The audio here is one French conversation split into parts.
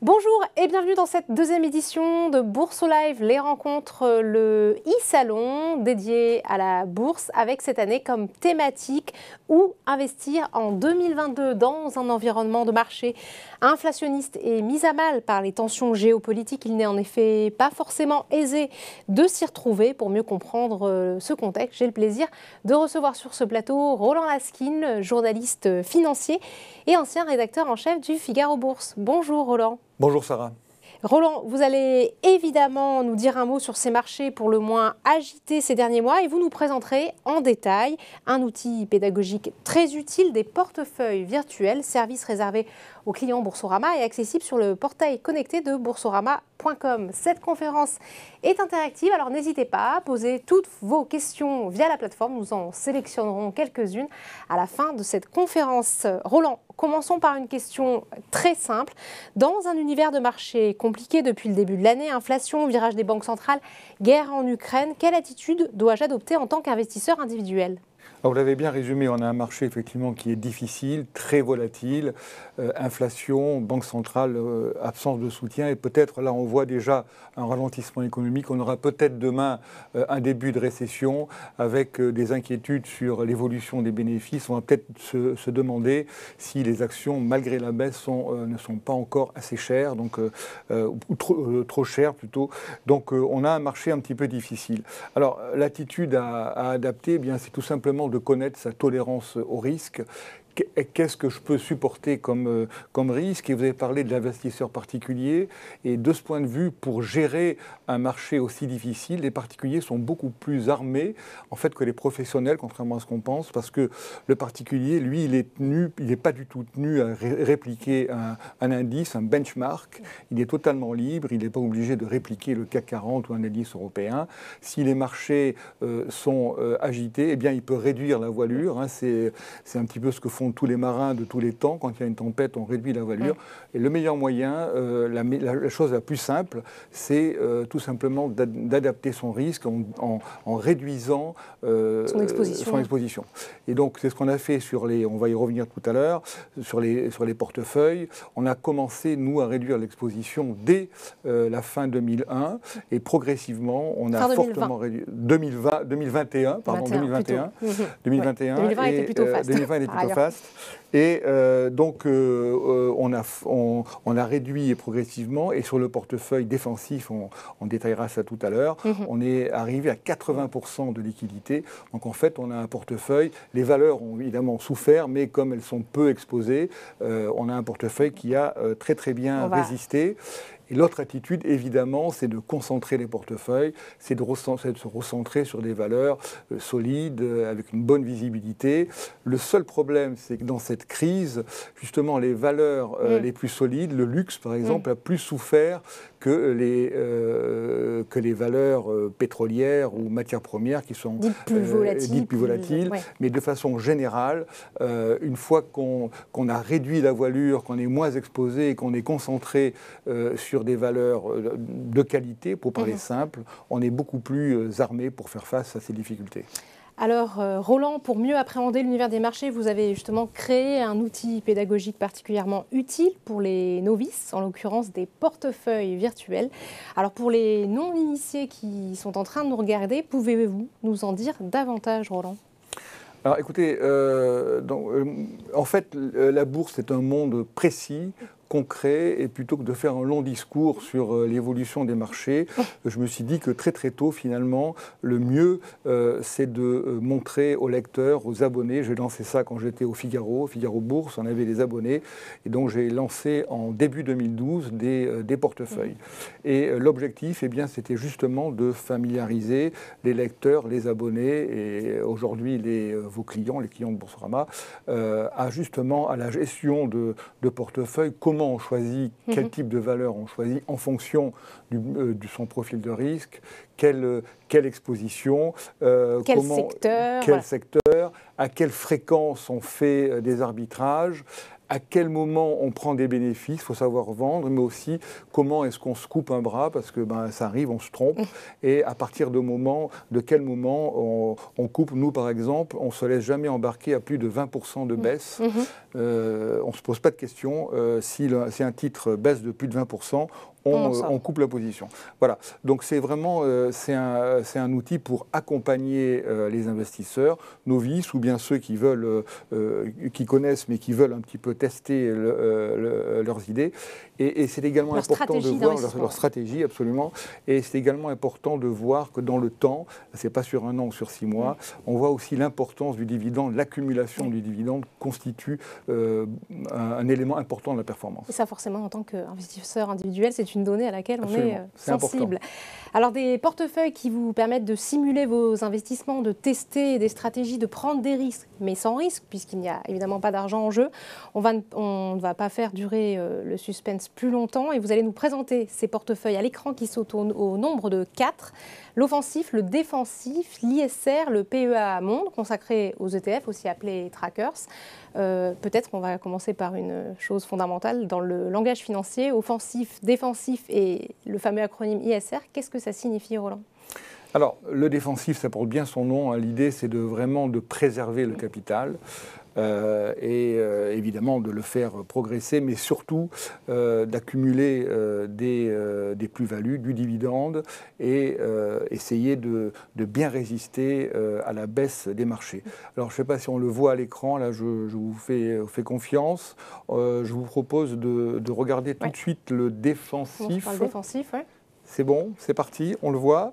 Bonjour et bienvenue dans cette deuxième édition de Bourse au Live, les rencontres, le e-salon dédié à la bourse avec cette année comme thématique où investir en 2022 dans un environnement de marché inflationniste et mis à mal par les tensions géopolitiques. Il n'est en effet pas forcément aisé de s'y retrouver. Pour mieux comprendre ce contexte, j'ai le plaisir de recevoir sur ce plateau Roland Laskin, journaliste financier et ancien rédacteur en chef du Figaro Bourse. Bonjour Roland. Bonjour Sarah. Roland, vous allez évidemment nous dire un mot sur ces marchés pour le moins agités ces derniers mois et vous nous présenterez en détail un outil pédagogique très utile, des portefeuilles virtuels, service réservé aux clients Boursorama et accessible sur le portail connecté de boursorama.com. Cette conférence est interactive, alors n'hésitez pas à poser toutes vos questions via la plateforme. Nous en sélectionnerons quelques-unes à la fin de cette conférence. Roland, commençons par une question très simple. Dans un univers de marché compliqué depuis le début de l'année, inflation, virage des banques centrales, guerre en Ukraine, quelle attitude dois-je adopter en tant qu'investisseur individuel ? Alors, vous l'avez bien résumé, on a un marché effectivement qui est difficile, très volatile, inflation, banque centrale, absence de soutien et peut-être là on voit déjà un ralentissement économique. On aura peut-être demain un début de récession avec des inquiétudes sur l'évolution des bénéfices. On va peut-être se demander si les actions, malgré la baisse, ne sont pas encore assez chères, donc, ou trop chères plutôt. Donc on a un marché un petit peu difficile. Alors l'attitude à adapter, eh bien, c'est tout simplement de connaître sa tolérance au risque. Qu'est-ce que je peux supporter comme risque? Et vous avez parlé de l'investisseur particulier. Et de ce point de vue, pour gérer un marché aussi difficile, les particuliers sont beaucoup plus armés en fait, que les professionnels, contrairement à ce qu'on pense, parce que le particulier, lui, il n'est pas du tout tenu à répliquer un indice, un benchmark. Il est totalement libre, il n'est pas obligé de répliquer le CAC 40 ou un indice européen. Si les marchés sont agités, eh bien, il peut réduire la voilure. Hein. C'est un petit peu ce que font tous les marins de tous les temps. Quand il y a une tempête, on réduit la voilure. Et le meilleur moyen, la chose la plus simple, c'est tout simplement d'adapter son risque en réduisant son exposition. Et donc, c'est ce qu'on a fait on va y revenir tout à l'heure, sur les portefeuilles. On a commencé, nous, à réduire l'exposition dès la fin 2001 et progressivement, on a fortement réduit. 2021, pardon, 2021. 2020 était plutôt faste. 2020 était plutôt faste. Et donc, on a réduit progressivement. Et sur le portefeuille défensif, on détaillera ça tout à l'heure, on est arrivé à 80% de liquidité. Donc, en fait, on a un portefeuille. Les valeurs ont évidemment souffert, mais comme elles sont peu exposées, on a un portefeuille qui a très, très bien résisté. Et l'autre attitude, évidemment, c'est de concentrer les portefeuilles, c'est de se recentrer sur des valeurs solides, avec une bonne visibilité. Le seul problème, c'est que dans cette crise, justement, les valeurs les plus solides, le luxe, par exemple, a plus souffert que les valeurs pétrolières ou matières premières qui sont dites plus volatiles. Mais de façon générale, une fois qu'on a réduit la voilure, qu'on est moins exposé et qu'on est concentré sur des valeurs de qualité, pour parler simple, on est beaucoup plus armé pour faire face à ces difficultés. Alors, Roland, pour mieux appréhender l'univers des marchés, vous avez justement créé un outil pédagogique particulièrement utile pour les novices, en l'occurrence des portefeuilles virtuels. Alors, pour les non-initiés qui sont en train de nous regarder, pouvez-vous nous en dire davantage, Roland ? Alors écoutez, en fait, la bourse est un monde précis, concret, et plutôt que de faire un long discours sur l'évolution des marchés, je me suis dit que très très tôt, finalement, le mieux, c'est de montrer aux lecteurs, aux abonnés. J'ai lancé ça quand j'étais au Figaro Bourse, on avait des abonnés, et donc j'ai lancé en début 2012 des portefeuilles. Et l'objectif, eh bien, c'était justement de familiariser les lecteurs, les abonnés, et aujourd'hui vos clients, les clients de Boursorama, à la gestion de portefeuille, comment on choisit, quel type de valeur on choisit en fonction de son profil de risque, quelle exposition, quel secteur, à quelle fréquence on fait des arbitrages, à quel moment on prend des bénéfices, il faut savoir vendre, mais aussi comment est-ce qu'on se coupe un bras, parce que ça arrive, on se trompe, et à partir de quel moment on coupe. Nous, par exemple, on ne se laisse jamais embarquer à plus de 20% de baisse. On ne se pose pas de questions. Si un titre baisse de plus de 20%, on coupe la position. Voilà. Donc c'est vraiment c'est un outil pour accompagner les investisseurs, novices ou bien ceux qui veulent, qui connaissent mais qui veulent un petit peu tester leurs idées. Et c'est également important de voir leur stratégie, absolument. Et c'est également important de voir que dans le temps, c'est pas sur un an ou sur 6 mois, on voit aussi l'importance du dividende, l'accumulation du dividende constitue un élément important de la performance. Et ça, forcément, en tant qu'investisseur individuel, c'est une donnée à laquelle on est sensible. Alors, des portefeuilles qui vous permettent de simuler vos investissements, de tester des stratégies, de prendre des risques, mais sans risque, puisqu'il n'y a évidemment pas d'argent en jeu. On ne va pas faire durer le suspense plus longtemps et vous allez nous présenter ces portefeuilles à l'écran qui sont au nombre de 4. L'offensif, le défensif, l'ISR, le PEA Monde, consacré aux ETF, aussi appelés trackers. Peut-être qu'on va commencer par une chose fondamentale dans le langage financier, offensif, défensif et le fameux acronyme ISR. Qu'est-ce que ça signifie, Roland ? Alors, le défensif, ça porte bien son nom. L'idée, c'est vraiment de préserver le capital. Évidemment de le faire progresser, mais surtout d'accumuler des plus-values, du dividende et essayer de bien résister à la baisse des marchés. Alors je ne sais pas si on le voit à l'écran, là je vous fais confiance. Je vous propose de regarder tout de suite le défensif. On parle défensif, oui. C'est bon, c'est parti, on le voit.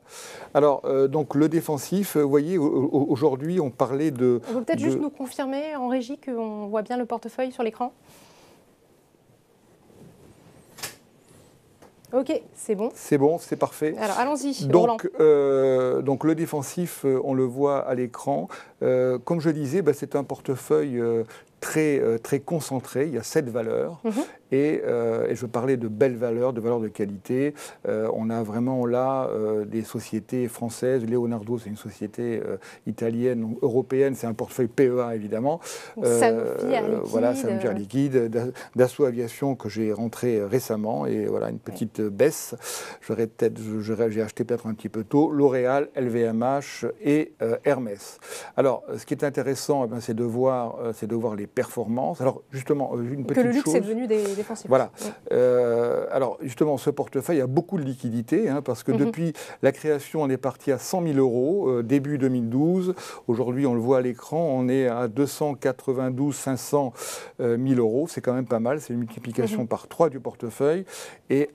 Alors, donc le défensif, vous voyez, aujourd'hui, on parlait de... On peut peut-être juste nous confirmer en régie qu'on voit bien le portefeuille sur l'écran ? Ok, c'est bon. C'est bon, c'est parfait. Alors, allons-y, donc le défensif, on le voit à l'écran. Comme je disais, c'est un portefeuille très concentré. Il y a 7 valeurs. Et je parlais de belles valeurs, de valeurs de qualité. On a vraiment là des sociétés françaises. Leonardo, c'est une société italienne, donc européenne. C'est un portefeuille PEA, évidemment. Sanofi Air Liquide. Voilà, Sanofi Air Liquide. Dassault Aviation, que j'ai rentré récemment. Et voilà, une petite baisse. J'ai acheté peut-être un petit peu tôt. L'Oréal, LVMH et Hermès. Alors, ce qui est intéressant, c'est de voir les performances. Alors, justement, une petite chose... Que le luxe est devenu des défensifs. Voilà. Alors, justement, ce portefeuille a beaucoup de liquidités, parce que depuis la création, on est parti à 100 000 euros, début 2012. Aujourd'hui, on le voit à l'écran, on est à 292 500 000 euros. C'est quand même pas mal. C'est une multiplication par 3 du portefeuille. Et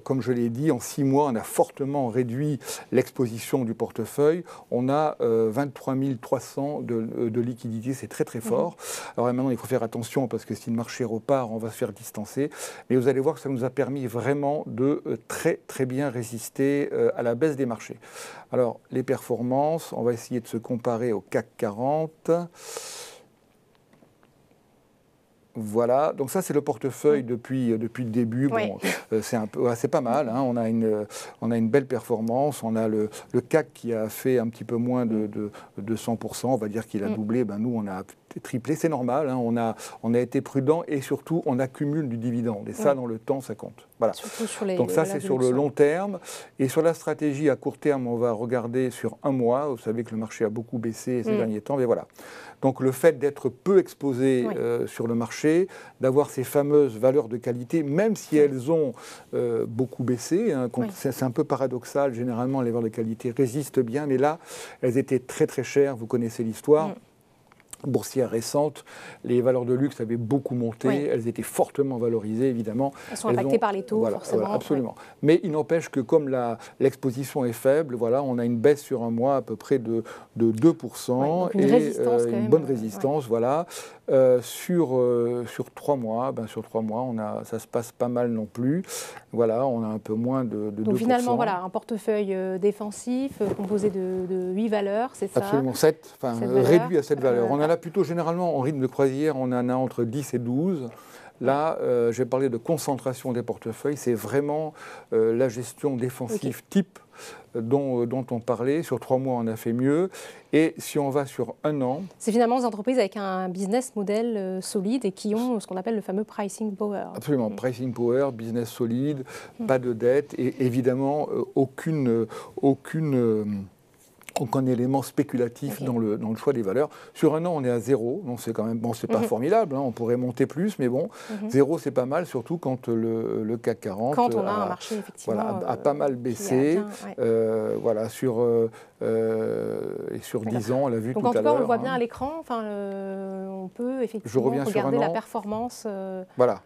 comme je l'ai dit, en 6 mois, on a fortement réduit l'exposition du portefeuille. On a 23 300 de liquidités. C'est très, très fort. Alors maintenant, il faut faire attention parce que si le marché repart, on va se faire distancer. Mais vous allez voir que ça nous a permis vraiment de très, très bien résister à la baisse des marchés. Alors, les performances, on va essayer de se comparer au CAC 40. Voilà, donc ça c'est le portefeuille depuis le début. Bon, c'est pas mal, on a une belle performance. On a le CAC qui a fait un petit peu moins de 100%, on va dire qu'il a doublé. Nous on a triplé, c'est normal. On a été prudent et surtout on accumule du dividende. Et ça dans le temps ça compte. Voilà. Donc ça c'est sur le long terme. Et sur la stratégie à court terme, on va regarder sur un mois. Vous savez que le marché a beaucoup baissé ces derniers temps, mais voilà. Donc le fait d'être peu exposé sur le marché, d'avoir ces fameuses valeurs de qualité, même si elles ont beaucoup baissé, c'est un peu paradoxal, généralement les valeurs de qualité résistent bien, mais là, elles étaient très très chères, vous connaissez l'histoire. Boursière récente, les valeurs de luxe avaient beaucoup monté, elles étaient fortement valorisées évidemment. Elles sont impactées par les taux, forcément. Absolument. Mais il n'empêche que comme l'exposition est faible, voilà, on a une baisse sur un mois à peu près de 2% et une bonne résistance. Voilà. Sur 3 mois, ça se passe pas mal non plus. Voilà, on a un peu moins de 2%. Donc finalement, voilà, un portefeuille défensif composé de 8 valeurs, c'est ça ? Absolument, 7, réduit à 7 valeurs. On en a plutôt généralement en rythme de croisière, on en a entre 10 et 12. Là, j'ai parlé de concentration des portefeuilles. C'est vraiment la gestion défensive type dont on parlait. Sur 3 mois, on a fait mieux. Et si on va sur 1 an... C'est finalement des entreprises avec un business model solide et qui ont ce qu'on appelle le fameux pricing power. Absolument. Pricing power, business solide, pas de dette et évidemment aucun élément spéculatif dans le choix des valeurs. Sur 1 an, on est à 0. Donc c'est quand même, bon, c'est pas formidable, hein, on pourrait monter plus, mais bon, 0 c'est pas mal, surtout quand le CAC 40 quand on a un marché effectivement a pas mal baissé. Voilà, sur 10 ans, on l'a vu donc tout à l'heure. en tout cas, on le voit bien à l'écran, enfin, on peut effectivement regarder la performance. Voilà.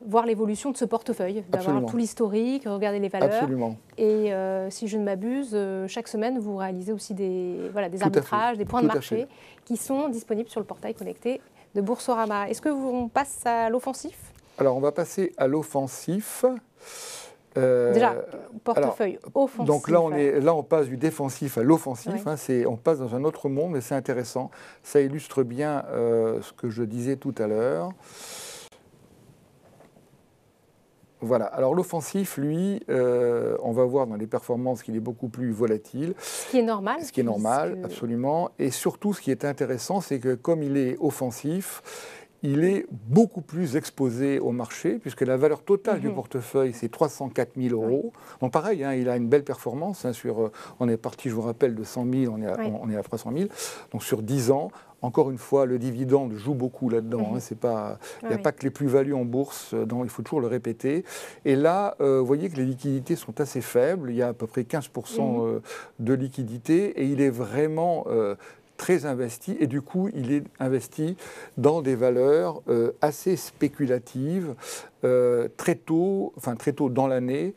Voir l'évolution de ce portefeuille, d'avoir tout l'historique, regarder les valeurs. Absolument. Et si je ne m'abuse, chaque semaine, vous réalisez aussi des arbitrages, des points de marché qui sont disponibles sur le portail connecté de Boursorama. Est-ce qu'on passe à l'offensif? Alors, on va passer à l'offensif. Déjà, portefeuille offensif. Donc là, on passe du défensif à l'offensif. Hein, on passe dans un autre monde, mais c'est intéressant. Ça illustre bien ce que je disais tout à l'heure. Voilà. Alors l'offensif, lui, on va voir dans les performances qu'il est beaucoup plus volatile. Ce qui est normal. Ce qui est normal, absolument. Et surtout, ce qui est intéressant, c'est que comme il est offensif, il est beaucoup plus exposé au marché, puisque la valeur totale du portefeuille, c'est 304 000 euros. Donc pareil, hein, il a une belle performance. Hein, on est parti, je vous rappelle, de 100 000, on est à 300 000. Donc sur 10 ans, encore une fois, le dividende joue beaucoup là-dedans. Hein, il n'y a pas que les plus-values en bourse, il faut toujours le répéter. Et là, vous voyez que les liquidités sont assez faibles. Il y a à peu près 15% de liquidités et il est vraiment... très investi, et du coup, il est investi dans des valeurs assez spéculatives. Très tôt dans l'année,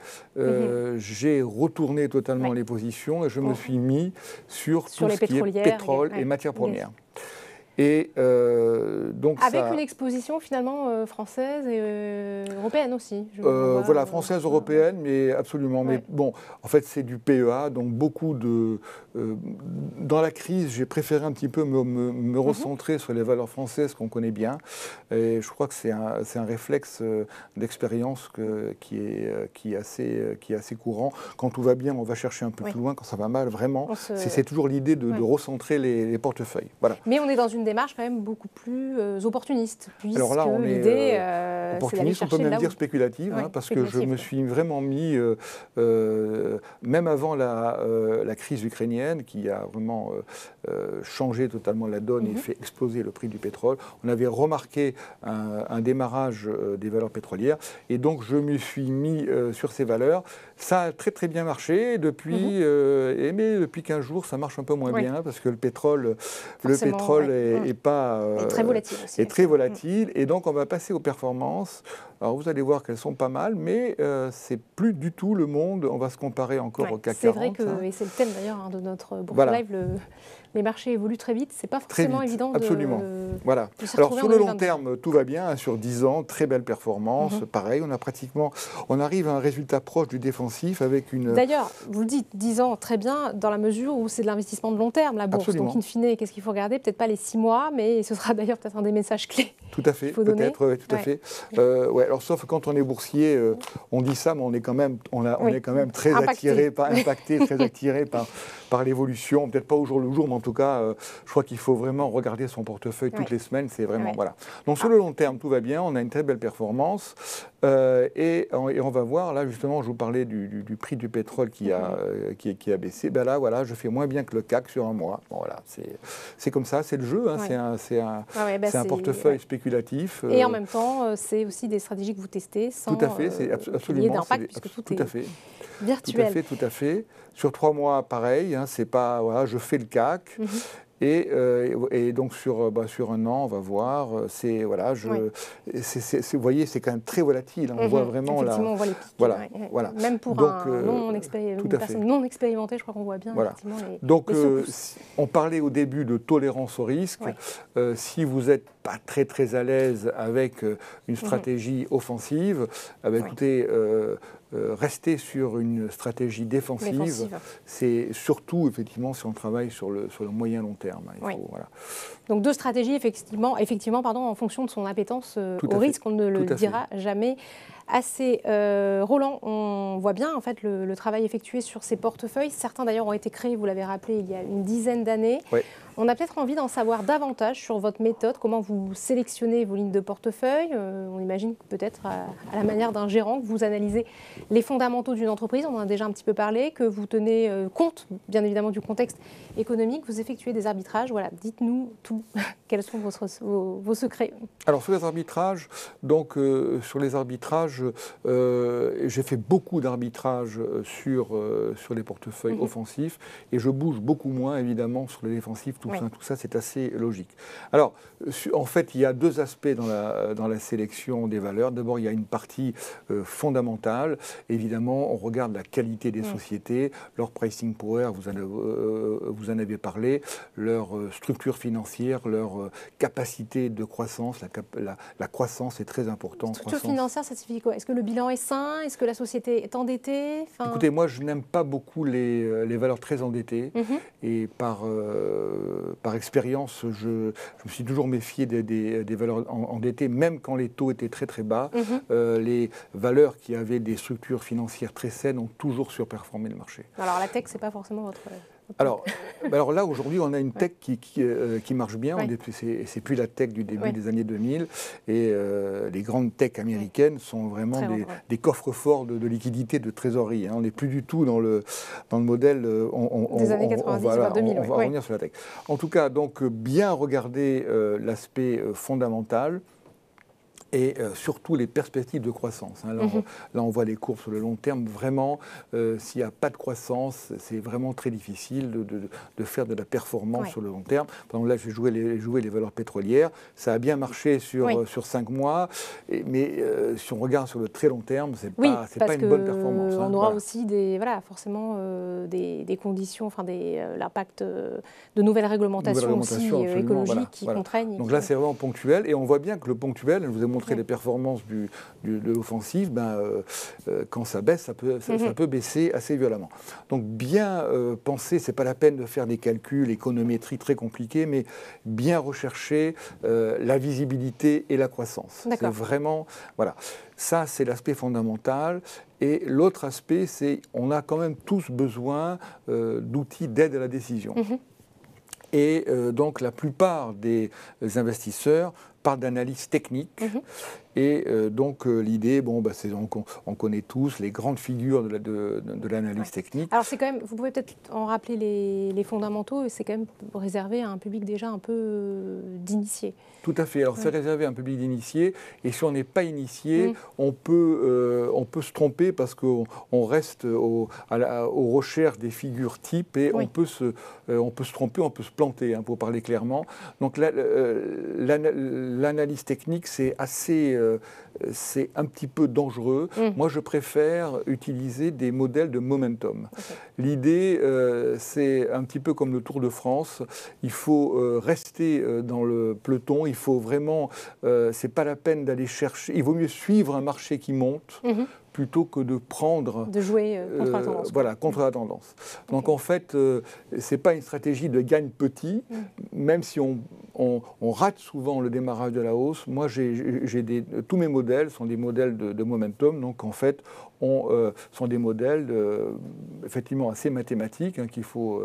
j'ai retourné totalement les positions et je me suis mis sur tout ce qui est pétrole et matières premières. Et donc avec une exposition finalement française et européenne aussi. Voilà, française, européenne, mais absolument. Mais bon, en fait, c'est du PEA, donc beaucoup de... dans la crise, j'ai préféré un petit peu me recentrer sur les valeurs françaises qu'on connaît bien. Et je crois que c'est un réflexe d'expérience qui est assez courant. Quand tout va bien, on va chercher un peu plus loin. Quand ça va mal, vraiment, c'est toujours l'idée de recentrer les portefeuilles. Voilà. Mais on est dans une démarche quand même beaucoup plus opportuniste. Alors là, on est opportuniste, on peut même dire spéculative, hein, parce que je me suis vraiment mis, même avant la crise ukrainienne, qui a vraiment changé totalement la donne et fait exploser le prix du pétrole, on avait remarqué un démarrage des valeurs pétrolières, et donc je me suis mis sur ces valeurs. Ça a très très bien marché depuis, mais depuis 15 jours, ça marche un peu moins bien, parce que le pétrole est très volatile aussi. Est très volatile, et donc on va passer aux performances. Alors vous allez voir qu'elles sont pas mal, mais c'est plus du tout le monde. On va se comparer encore au CAC 40. C'est vrai que, et c'est le thème d'ailleurs de notre Bourse Live, les marchés évoluent très vite, c'est pas forcément évident absolument. Voilà. De s'y Alors retrouver sur en le 2022. long terme, tout va bien, hein, sur 10 ans, très belle performance, pareil, on arrive à un résultat proche du défensif avec une... D'ailleurs, vous le dites, 10 ans, très bien, dans la mesure où c'est de l'investissement de long terme, la bourse. Absolument. Donc in fine, qu'est-ce qu'il faut regarder? Peut-être pas les 6 mois, mais ce sera d'ailleurs peut-être un des messages clés. Tout à fait, peut-être, tout à fait. Alors sauf quand on est boursier, on dit ça, mais on est quand même, est quand même très attiré, très attiré par l'évolution, peut-être pas au jour le jour, mais en tout cas, je crois qu'il faut vraiment regarder son portefeuille toutes les semaines, c'est vraiment, voilà. Donc sur le long terme, tout va bien, on a une très belle performance, et on va voir, là justement, je vous parlais du prix du pétrole qui a baissé, ben là, voilà, je fais moins bien que le CAC sur un mois. Bon, voilà, c'est comme ça, c'est le jeu, hein, c'est un portefeuille spéculatif. Et en même temps, c'est aussi des stratégies que vous testez sans tout à fait, c'est absolument d'impact, puisque tout est virtuel. Tout à fait. Sur 3 mois, pareil, hein, c'est pas, voilà, je fais le CAC. Et donc sur 1 an, on va voir, vous voyez, c'est quand même très volatile. Hein, on voit vraiment effectivement, on voit les pics. Voilà. Même pour une personne non expérimentée, je crois qu'on voit bien effectivement donc, les secousses. on parlait au début de tolérance au risque. Si vous n'êtes pas très très à l'aise avec une stratégie offensive, écoutez, rester sur une stratégie défensive, c'est surtout effectivement si on travaille sur le moyen long terme. terme. Voilà. Donc 2 stratégies, effectivement en fonction de son appétence au risque, on ne le dira jamais assez. Roland, on voit bien en fait le travail effectué sur ces portefeuilles. Certains d'ailleurs ont été créés, vous l'avez rappelé, il y a une dizaine d'années. Oui. On a peut-être envie d'en savoir davantage sur votre méthode, comment vous sélectionnez vos lignes de portefeuille. On imagine peut-être à la manière d'un gérant que vous analysez les fondamentaux d'une entreprise, on en a déjà un petit peu parlé, que vous tenez compte bien évidemment du contexte économique, vous effectuez des arbitrages. Voilà, dites-nous tout. Quels sont vos secrets? Alors sur les arbitrages, j'ai fait beaucoup d'arbitrages sur les portefeuilles offensifs et je bouge beaucoup moins évidemment sur les défensifs. Tout ça, c'est assez logique. Alors, en fait, il y a 2 aspects dans la sélection des valeurs. D'abord, il y a une partie fondamentale. Évidemment, on regarde la qualité des sociétés, leur pricing power, vous en avez parlé, leur structure financière, leur capacité de croissance. La croissance est très importante. Structure financière, ça signifie quoi? Est-ce que le bilan est sain? Est-ce que la société est endettée? Écoutez, moi, je n'aime pas beaucoup les valeurs très endettées. Et par expérience, je me suis toujours méfié des valeurs endettées, même quand les taux étaient très très bas. Les valeurs qui avaient des structures financières très saines ont toujours surperformé le marché. Alors la tech, c'est pas forcément votre... Alors là, aujourd'hui, on a une tech qui marche bien. C'est plus la tech du début des années 2000. Et les grandes techs américaines sont vraiment des coffres forts de liquidité, de trésorerie. On n'est plus du tout dans le modèle... des années 90, 2000. On va revenir sur la tech. En tout cas, donc, bien regarder l'aspect fondamental. Et surtout les perspectives de croissance. Là, on voit les courbes sur le long terme. Vraiment, s'il n'y a pas de croissance, c'est vraiment très difficile de faire de la performance sur le long terme. Par exemple, là, j'ai joué les valeurs pétrolières. Ça a bien marché sur 5 mois. Mais si on regarde sur le très long terme, ce n'est pas une bonne performance. On aura aussi forcément des conditions, l'impact de nouvelles réglementations aussi écologiques qui contraignent. Donc là, c'est vraiment ponctuel. Et on voit bien que le ponctuel, je vous ai montré les performances de l'offensive, quand ça baisse, ça peut baisser assez violemment. Donc bien penser, ce n'est pas la peine de faire des calculs, économétrie très compliqués, mais bien rechercher la visibilité et la croissance. C'est vraiment, voilà. Ça, c'est l'aspect fondamental. Et l'autre aspect, c'est on a quand même tous besoin d'outils d'aide à la décision. Et donc la plupart des investisseurs parlent d'analyse technique. Et donc l'idée, c'est on connaît tous les grandes figures de l'analyse technique. Alors c'est quand même, vous pouvez peut-être en rappeler les fondamentaux, c'est quand même réservé à un public déjà un peu d'initiés. Tout à fait. Alors c'est réservé à un public d'initiés. Et si on n'est pas initié, on peut se tromper parce qu'on reste aux recherches des figures types et on peut se tromper, on peut se planter, pour parler clairement. Donc l'analyse technique, c'est un petit peu dangereux. Moi, je préfère utiliser des modèles de momentum. L'idée, c'est un petit peu comme le Tour de France. Il faut rester dans le peloton. Il faut vraiment... c'est pas la peine d'aller chercher... Il vaut mieux suivre un marché qui monte plutôt que de prendre... De jouer contre la tendance. Voilà, contre la tendance. Donc en fait, ce n'est pas une stratégie de gagne petit, même si on rate souvent le démarrage de la hausse. Moi, tous mes modèles sont des modèles de momentum, donc en fait, sont des modèles effectivement assez mathématiques qu'il faut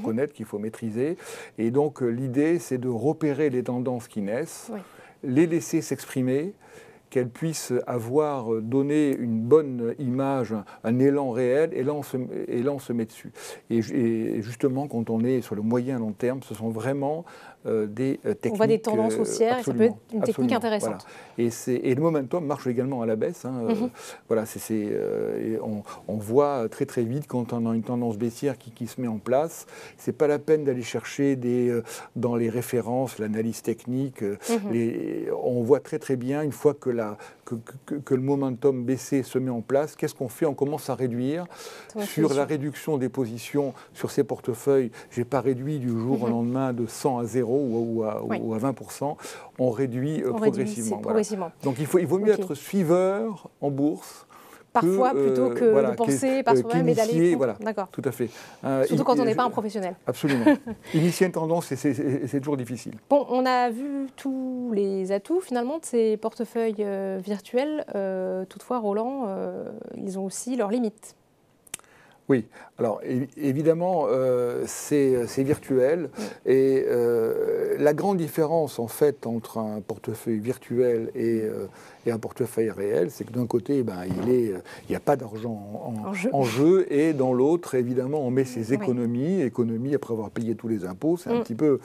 connaître, qu'il faut maîtriser. Et donc l'idée, c'est de repérer les tendances qui naissent, les laisser s'exprimer, qu'elles puissent donné une bonne image, un élan réel, et là on se met dessus. Et justement, quand on est sur le moyen long terme, ce sont vraiment des techniques... On voit des tendances haussières, et ça peut être une technique intéressante. Voilà. Et le momentum marche également à la baisse. Voilà, on voit très très vite quand on a une tendance baissière qui se met en place. Ce n'est pas la peine d'aller chercher dans les références, l'analyse technique. On voit très très bien, une fois que le momentum baissé se met en place, qu'est-ce qu'on fait? On commence à réduire. Sur la réduction des positions sur ces portefeuilles, je n'ai pas réduit du jour au lendemain de 100 à 0 ou à 20%. On réduit progressivement. Progressivement. Donc il vaut mieux être suiveur en bourse, Parfois, plutôt que de penser par soi-même et d'aller... Voilà, tout à fait. Surtout quand on n'est pas un professionnel. Absolument. Initier une tendance, c'est toujours difficile. Bon, on a vu tous les atouts, finalement, de ces portefeuilles virtuels. Toutefois, Roland, ils ont aussi leurs limites. Oui, alors évidemment, c'est virtuel et la grande différence en fait entre un portefeuille virtuel et un portefeuille réel, c'est que d'un côté, il n'y a pas d'argent en jeu et dans l'autre, évidemment, on met ses économies après avoir payé tous les impôts, c'est un petit peu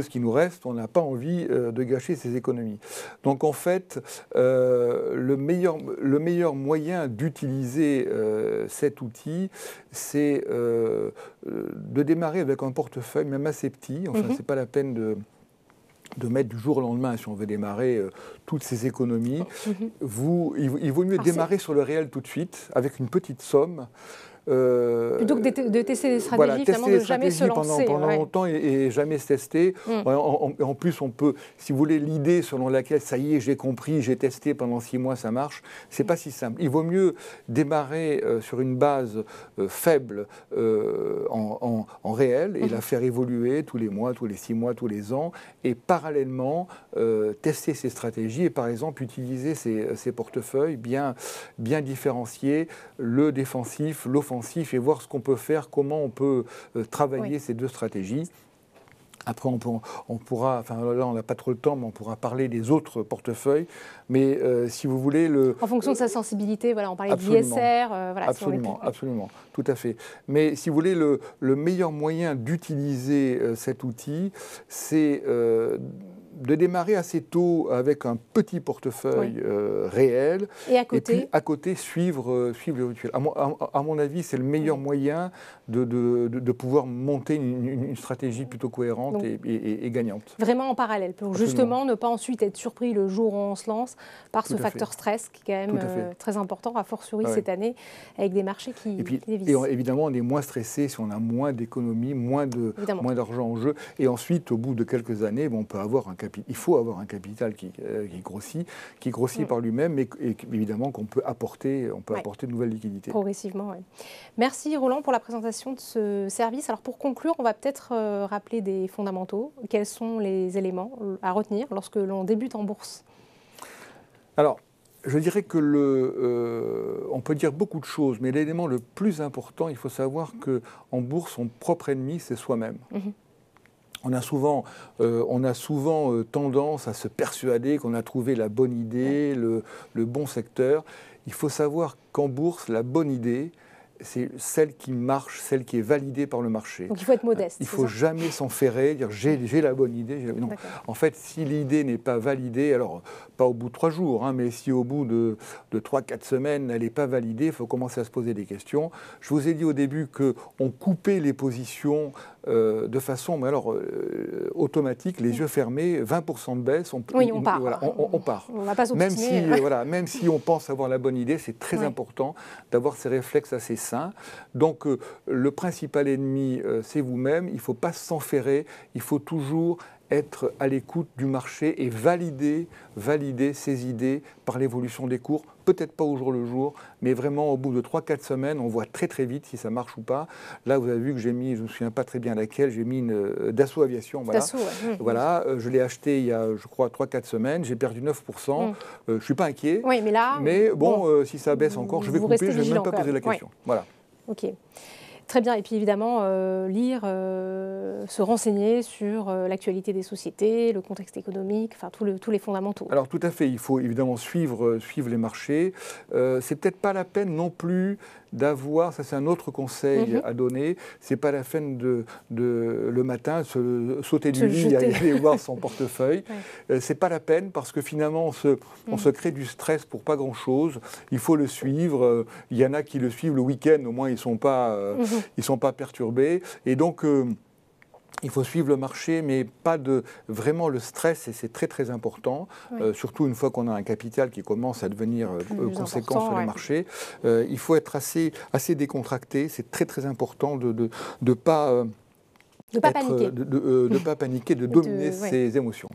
ce qui nous reste, on n'a pas envie de gâcher ses économies. Donc en fait, le meilleur moyen d'utiliser cet outil, c'est de démarrer avec un portefeuille même assez petit. Enfin, c'est pas la peine de mettre du jour au lendemain si on veut démarrer toutes ces économies. Il vaut mieux démarrer sur le réel tout de suite avec une petite somme. Plutôt que de tester des stratégies, finalement, de jamais se lancer. Pendant longtemps et jamais se tester. En plus, on peut, si vous voulez, l'idée selon laquelle, ça y est, j'ai compris, j'ai testé pendant 6 mois, ça marche, c'est pas si simple. Il vaut mieux démarrer sur une base faible en réel et la faire évoluer tous les mois, tous les 6 mois, tous les ans, et parallèlement tester ces stratégies et par exemple utiliser ces portefeuilles bien différenciés, le défensif, l'offensif, et voir ce qu'on peut faire, comment on peut travailler ces deux stratégies. Après, on pourra, enfin là on n'a pas trop le temps, mais on pourra parler des autres portefeuilles. Mais si vous voulez... En fonction de sa sensibilité, voilà, on parlait de l'ISR. Absolument, tout à fait. Mais si vous voulez, le meilleur moyen d'utiliser cet outil, c'est... de démarrer assez tôt avec un petit portefeuille réel et puis à côté suivre le virtuel. À mon avis, c'est le meilleur moyen de pouvoir monter une stratégie plutôt cohérente et gagnante. Vraiment en parallèle, pour justement ne pas ensuite être surpris le jour où on se lance par ce facteur stress qui est quand même très important, a fortiori cette année, avec des marchés qui dévissent. Et évidemment, on est moins stressé si on a moins d'économies, moins d'argent en jeu. Et ensuite, au bout de quelques années, on peut avoir il faut avoir un capital qui grossit par lui-même, mais évidemment qu'on peut apporter de nouvelles liquidités. Progressivement, oui. Merci Roland pour la présentation de ce service. Alors pour conclure, on va peut-être rappeler des fondamentaux. Quels sont les éléments à retenir lorsque l'on débute en bourse ? Alors, je dirais que on peut dire beaucoup de choses, mais l'élément le plus important, il faut savoir qu'en bourse, son propre ennemi, c'est soi-même. On a souvent tendance à se persuader qu'on a trouvé la bonne idée, le bon secteur. Il faut savoir qu'en bourse, la bonne idée, c'est celle qui marche, celle qui est validée par le marché. Donc il faut être modeste. Il ne faut jamais s'enferrer, dire j'ai la bonne idée. Non. En fait, si l'idée n'est pas validée, alors pas au bout de 3 jours, mais si au bout de 3-4 semaines, elle n'est pas validée, il faut commencer à se poser des questions. Je vous ai dit au début qu'on coupait les positions de façon automatique, les yeux fermés, 20% de baisse, on part. Voilà, on part. On va pas s'obstiner. Même si on pense avoir la bonne idée, c'est très important d'avoir ces réflexes assez sains. Donc le principal ennemi, c'est vous-même. Il ne faut pas s'enferrer, il faut toujours être à l'écoute du marché et valider ses idées par l'évolution des cours. Peut-être pas au jour le jour, mais vraiment au bout de 3-4 semaines, on voit très très vite si ça marche ou pas. Là, vous avez vu que j'ai mis, je ne me souviens pas très bien laquelle, j'ai mis une Dassault Aviation. Voilà, voilà, je l'ai acheté il y a, je crois, 3-4 semaines, j'ai perdu 9%. Je ne suis pas inquiet, mais si ça baisse encore, je vais couper, je ne vais même pas poser la question. Voilà. Ok. Très bien, et puis évidemment, lire, se renseigner sur l'actualité des sociétés, le contexte économique, enfin tous les fondamentaux. Alors tout à fait, il faut évidemment suivre les marchés. C'est peut-être pas la peine non plus d'avoir, ça c'est un autre conseil à donner, c'est pas la peine de le matin sauter du lit et aller voir son portefeuille. C'est pas la peine parce que finalement on se crée du stress pour pas grand-chose. Il faut le suivre. Il y en a qui le suivent le week-end, au moins ils sont pas perturbés. Et donc il faut suivre le marché, mais pas vraiment le stress, et c'est très très important, surtout une fois qu'on a un capital qui commence à devenir conséquent sur les marchés. Il faut être assez décontracté, c'est très très important de ne pas paniquer, de dominer ses émotions.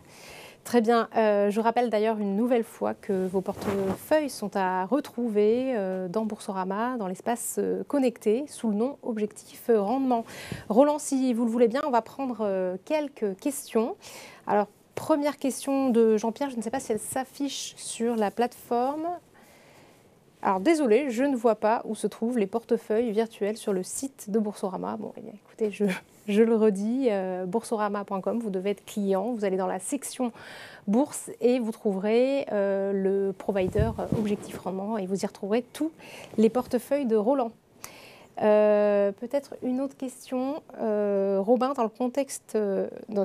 Très bien. Je rappelle d'ailleurs une nouvelle fois que vos portefeuilles sont à retrouver dans Boursorama, dans l'espace connecté, sous le nom Objectif Rendement. Roland, si vous le voulez bien, on va prendre quelques questions. Alors, première question de Jean-Pierre, je ne sais pas si elle s'affiche sur la plateforme. Alors, désolé, je ne vois pas où se trouvent les portefeuilles virtuels sur le site de Boursorama. Bon, eh bien, écoutez, je le redis, boursorama.com, vous devez être client, vous allez dans la section bourse et vous trouverez le provider Objectif Rendement et vous y retrouverez tous les portefeuilles de Roland. Peut-être une autre question, Robin, dans le contexte,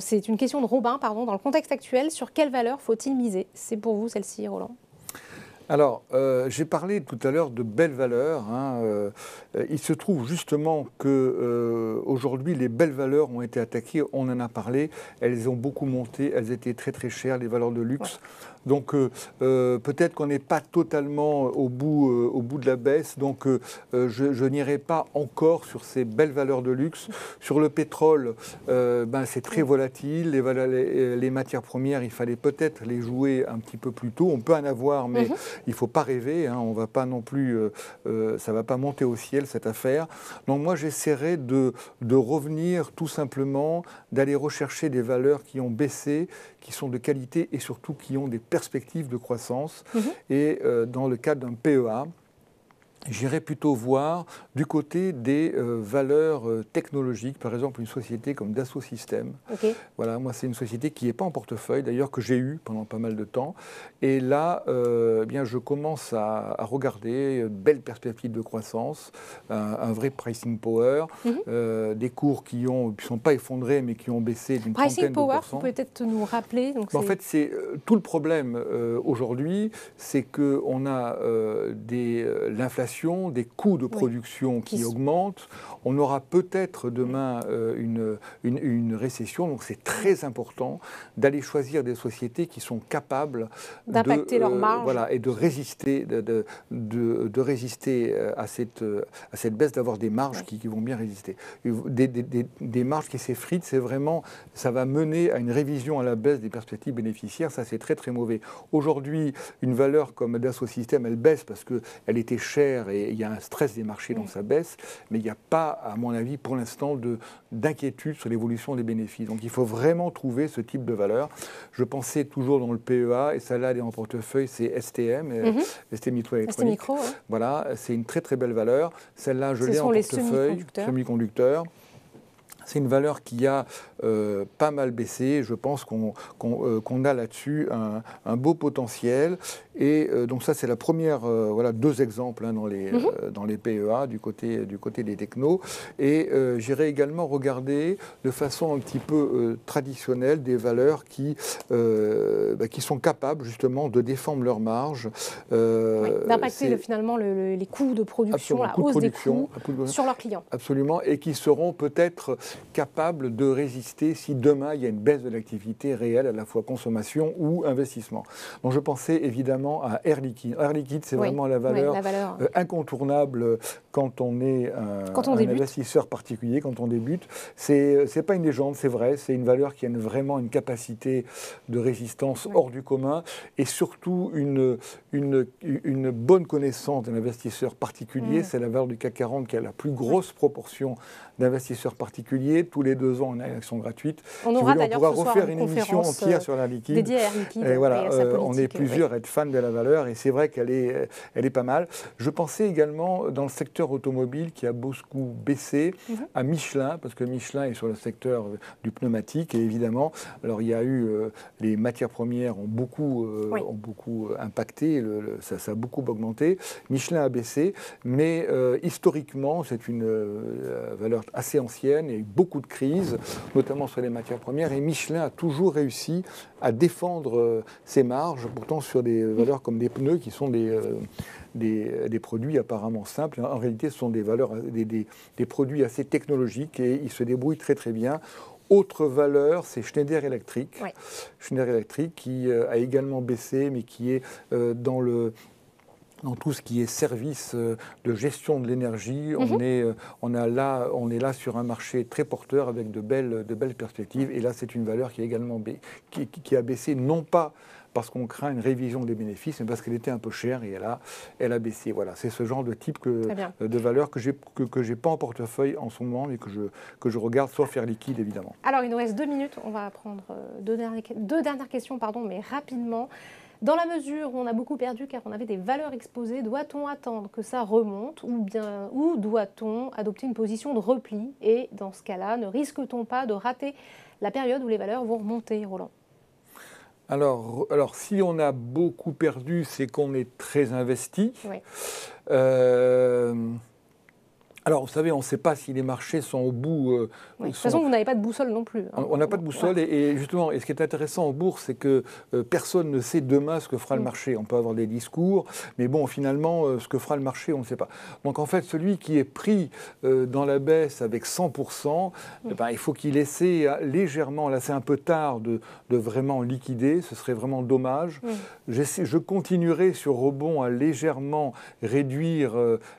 c'est une question de Robin, pardon, dans le contexte actuel, sur quelle valeur faut-il miser? C'est pour vous celle-ci, Roland. Alors, j'ai parlé tout à l'heure de belles valeurs. Il se trouve justement qu'aujourd'hui, les belles valeurs ont été attaquées. On en a parlé. Elles ont beaucoup monté. Elles étaient très très chères, les valeurs de luxe. Ouais. Donc, peut-être qu'on n'est pas totalement au bout de la baisse. Donc, je n'irai pas encore sur ces belles valeurs de luxe. Sur le pétrole, c'est très volatile. Les matières premières, il fallait peut-être les jouer un petit peu plus tôt. On peut en avoir, mais il ne faut pas rêver. On va pas non plus, ça ne va pas monter au ciel, cette affaire. Donc, moi, j'essaierai de revenir tout simplement, d'aller rechercher des valeurs qui ont baissé, qui sont de qualité et surtout qui ont des perspectives de croissance. Et dans le cadre d'un PEA, j'irais plutôt voir du côté des valeurs technologiques, par exemple une société comme Dassault Systèmes. Voilà, moi c'est une société qui n'est pas en portefeuille, d'ailleurs que j'ai eue pendant pas mal de temps. Et là, bien, je commence à regarder de belles perspectives de croissance, un vrai pricing power, des cours qui ne sont pas effondrés mais qui ont baissé d'une trentaine de pourcents. Pricing power, vous pouvez peut-être nous rappeler En fait, c'est tout le problème aujourd'hui, c'est qu'on a l'inflation, des coûs de production qui augmentent. On aura peut-être demain une récession. Donc c'est très important d'aller choisir des sociétés qui sont capables d'impacter leur marge. Voilà, et de résister, de résister à cette baisse, d'avoir des marges qui vont bien résister. Des marges qui s'effritent, c'est vraiment, ça va mener à une révision à la baisse des perspectives bénéficiaires. Ça, c'est très très mauvais. Aujourd'hui, une valeur comme Dassault Systèmes, elle baisse parce qu'elle était chère et il y a un stress des marchés dans sa baisse, mais il n'y a pas, à mon avis, pour l'instant, d'inquiétude sur l'évolution des bénéfices. Donc il faut vraiment trouver ce type de valeur. Je pensais toujours dans le PEA, et celle-là, elle est en portefeuille, c'est STM, STMicroelectronics. Voilà, c'est une très très belle valeur. Celle-là, je l'ai en portefeuille, semi-conducteurs. C'est une valeur qui a pas mal baissé. Je pense qu'on a là-dessus un beau potentiel. Et donc ça, c'est la première, voilà, deux exemples dans les PEA du côté des technos. Et j'irai également regarder de façon un petit peu traditionnelle des valeurs qui sont capables justement de défendre leurs marges. D'impacter finalement les coûts de production, la hausse des coûts sur leurs clients. Absolument, et qui seront peut-être capables de résister si demain il y a une baisse de l'activité réelle, à la fois consommation ou investissement. Donc je pensais évidemment à Air Liquide. Air Liquide, c'est vraiment la valeur incontournable quand on est un investisseur particulier, quand on débute. C'est pas une légende, c'est vrai, c'est une valeur qui a vraiment une capacité de résistance hors du commun et surtout une bonne connaissance d'un investisseur particulier. C'est la valeur du CAC 40 qui a la plus grosse proportion d'investisseurs particuliers. Tous les 2 ans, on a une action gratuite. On pourra refaire une émission entière sur Air Liquide. Dédiée à Air Liquide. Et voilà, on est plusieurs à être fans de la valeur et c'est vrai qu'elle est pas mal. Je pensais également dans le secteur automobile qui a beaucoup baissé à Michelin, parce que Michelin est sur le secteur du pneumatique et évidemment, alors il y a eu les matières premières ont beaucoup impacté, ça a beaucoup augmenté. Michelin a baissé, mais historiquement, c'est une valeur assez ancienne et beaucoup de crises, notamment sur les matières premières. Et Michelin a toujours réussi à défendre ses marges, pourtant sur des valeurs comme des pneus qui sont des produits apparemment simples. En réalité, ce sont des valeurs, des produits assez technologiques et ils se débrouillent très très bien. Autre valeur, c'est Schneider Electric. Schneider Electric qui a également baissé, mais qui est dans dans tout ce qui est service de gestion de l'énergie. On est là sur un marché très porteur avec de belles perspectives. Et là, c'est une valeur qui, qui a baissé, non pas parce qu'on craint une révision des bénéfices, mais parce qu'elle était un peu chère et elle a baissé. Voilà, c'est ce genre de type de valeur que j'ai pas en portefeuille en ce moment, mais que je regarde, sauf Air Liquide, évidemment. Alors, il nous reste 2 minutes. On va prendre deux dernières questions, mais rapidement. Dans la mesure où on a beaucoup perdu car on avait des valeurs exposées, doit-on attendre que ça remonte ou doit-on adopter une position de repli? Et dans ce cas-là, ne risque-t-on pas de rater la période où les valeurs vont remonter, Roland? Alors, si on a beaucoup perdu, c'est qu'on est très investi. Oui. Alors, vous savez, on ne sait pas si les marchés sont au bout. De toute façon, vous n'avez pas de boussole non plus. Hein. On n'a pas de boussole. Et justement, ce qui est intéressant en bourse, c'est que personne ne sait demain ce que fera le marché. On peut avoir des discours, mais bon, finalement, ce que fera le marché, on ne sait pas. Donc, en fait, celui qui est pris dans la baisse avec 100%, il faut qu'il essaie légèrement, là c'est un peu tard, de vraiment liquider. Ce serait vraiment dommage. Je continuerai sur rebond à légèrement réduire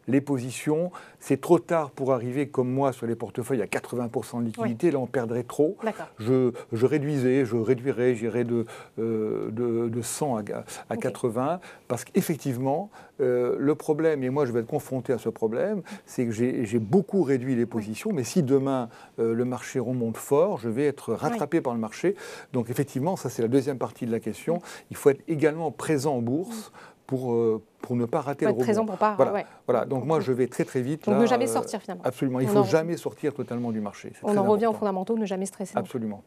les positions. C'est trop tard pour arriver, comme moi, sur les portefeuilles à 80% de liquidité. Là, on perdrait trop. Je réduirais, j'irais de 100 à 80. Parce qu'effectivement, le problème, et moi je vais être confronté à ce problème, c'est que j'ai beaucoup réduit les positions, mais si demain le marché remonte fort, je vais être rattrapé par le marché. Donc effectivement, ça c'est la deuxième partie de la question. Il faut être également présent en bourse pour ne pas rater le rebond. Présent pour pas, voilà. Donc moi, je vais très très vite. Donc ne jamais sortir finalement. Absolument. Il ne faut jamais sortir totalement du marché. On en revient aux fondamentaux, ne jamais stresser. Absolument.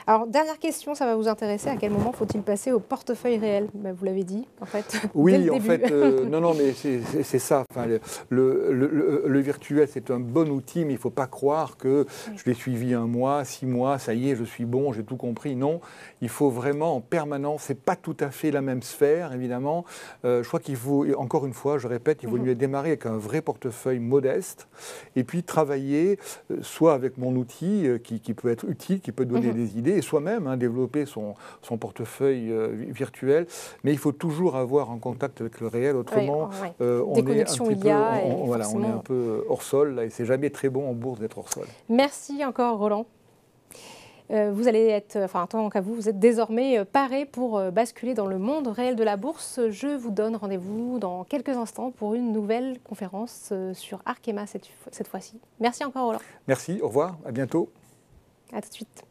Alors, dernière question, ça va vous intéresser. À quel moment faut-il passer au portefeuille réel? Vous l'avez dit, en fait. Oui, en fait, non, mais c'est ça. Enfin, le virtuel, c'est un bon outil, mais il ne faut pas croire que je l'ai suivi 1 mois, 6 mois, ça y est, je suis bon, j'ai tout compris. Non, il faut vraiment en permanence. C'est pas tout à fait la même sphère, évidemment. Je crois qu'il faut, encore une fois, je répète, il vaut mieux démarrer avec un vrai portefeuille modeste, et puis travailler, soit avec mon outil qui peut être utile, qui peut donner des idées, et soi-même développer son portefeuille virtuel, mais il faut toujours avoir un contact avec le réel, autrement on est un peu hors sol, là, et c'est jamais très bon en bourse d'être hors sol. Merci encore Roland. Vous allez être, en tant qu'à vous êtes désormais paré pour basculer dans le monde réel de la bourse. Je vous donne rendez-vous dans quelques instants pour une nouvelle conférence sur Arkema cette fois-ci. Merci encore Roland. Merci, au revoir, à bientôt. À tout de suite.